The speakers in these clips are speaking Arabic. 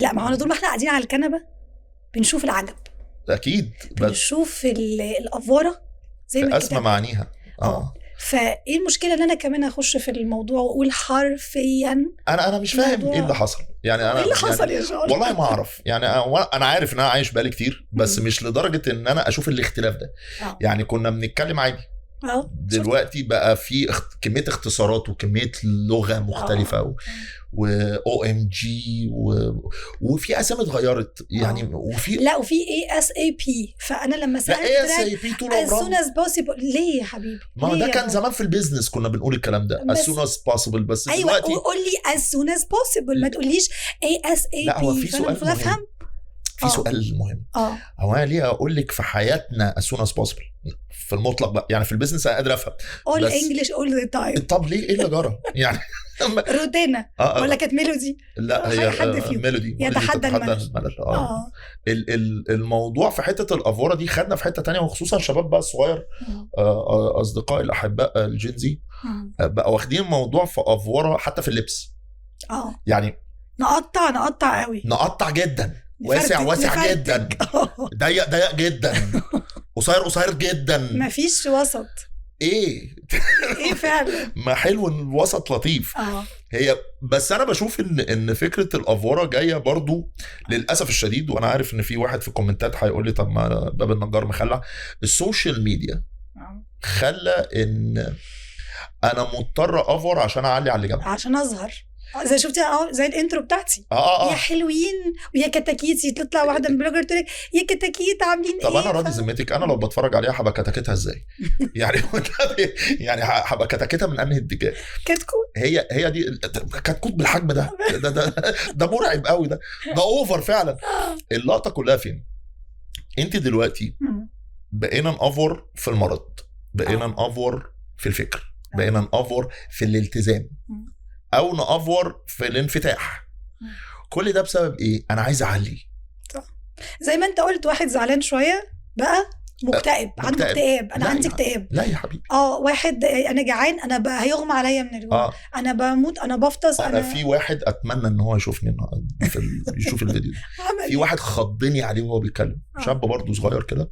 لا ما هو طول ما احنا قاعدين على الكنبه بنشوف العجب، اكيد، بس بنشوف الافوره زي ما اسمى معانيها. فايه المشكله ان انا كمان اخش في الموضوع واقول حرفيا انا مش فاهم ايه اللي حصل يعني. انا ايه اللي حصل يعني يا شعر؟ والله ما اعرف يعني. انا عارف ان انا عايش بقالي كتير، بس مش لدرجه ان انا اشوف الاختلاف ده. يعني كنا بنتكلم عادي، دلوقتي بقى في كميه اختصارات وكميه لغه مختلفه و OMG وفي اسامي اتغيرت يعني. وفي ASAP. فانا لما سالت ASAP طول as soon as possible. ليه يا حبيبي؟ ما ده كان زمان في البيزنس كنا بنقول الكلام ده as soon as possible، بس أيوة دلوقتي قول لي as soon as possible، ما تقوليش ASAP. لا هو في سؤال مهم، في سؤال مهم. هو انا ليه اقول لك في حياتنا as soon as possible في المطلق بقى؟ يعني في البيزنس انا قادر افهم all English all the time. طب ليه؟ ايه اللي جرى يعني؟ روتينا ولا كانت ميلودي؟ لا هي حد فيهم ميلودي يتحدى الملل. الموضوع في حته الافوره دي خدنا في حته تانية، وخصوصا الشباب بقى الصغير، اصدقائي الاحباء الجينزي بقى واخدين الموضوع في افوره حتى في اللبس. يعني نقطع قوي، نقطع جدا، واسع جدا، ضيق جدا، قصير جدا، مفيش وسط. ايه فعلا ما حلو ان الوسط لطيف. هي بس انا بشوف ان فكره الافوره جايه برضو للاسف الشديد، وانا عارف ان في واحد في الكومنتات هيقول لي طب ما باب النجار مخلع. السوشيال ميديا خلى ان انا مضطر افور عشان اعلي على اللي جنبي، عشان اظهر. زي شفتي زي الانترو بتاعتي يا حلوين ويا كتاكيتي، تطلع واحده من بلوجر تقول لك يا كتاكيت عاملين ايه. طب انا راضي ذمتك، انا لو بتفرج عليها هبقى كتاكيتها ازاي؟ يعني هبقى كتاكيتها من انهي اتجاه؟ كتكوت. هي دي كتكوت بالحجم ده مرعب قوي، ده اوفر فعلا. اللقطه كلها فين؟ انت دلوقتي بقينا نافور في المرض، بقينا نافور في الفكر، بقينا نافور في الالتزام، او نافور في الانفتاح. كل ده بسبب ايه؟ انا عايز اعلي. صح. زي ما انت قلت، واحد زعلان شويه بقى مكتئب، عنده اكتئاب. انا عندي اكتئاب. لا يا حبيبي. واحد انا جعان، انا بقى هيغمى عليا من الجوع. انا بموت، انا بفطس. انا في واحد اتمنى ان هو يشوفني يشوف الفيديو ده. في واحد خضني عليه وهو بيتكلم، شاب برضه صغير كده،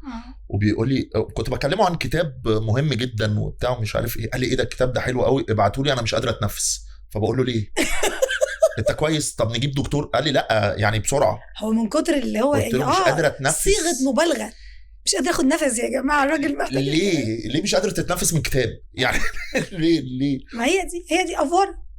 وبيقول لي كنت بكلمه عن كتاب مهم جدا وبتاع مش عارف ايه. قال لي ايه ده الكتاب ده حلو قوي، ابعتوا لي انا مش قادر اتنفس. فبقول له ليه؟ انت كويس؟ طب نجيب دكتور. قال لي لا يعني بسرعه. هو من كتر اللي هو مش قادر اتنفس، صيغه مبالغه، مش قادر اخد نفس يا جماعه. الراجل محتاج ليه مش قادر تتنفس من كتاب يعني؟ ليه؟ ما هي دي افوره.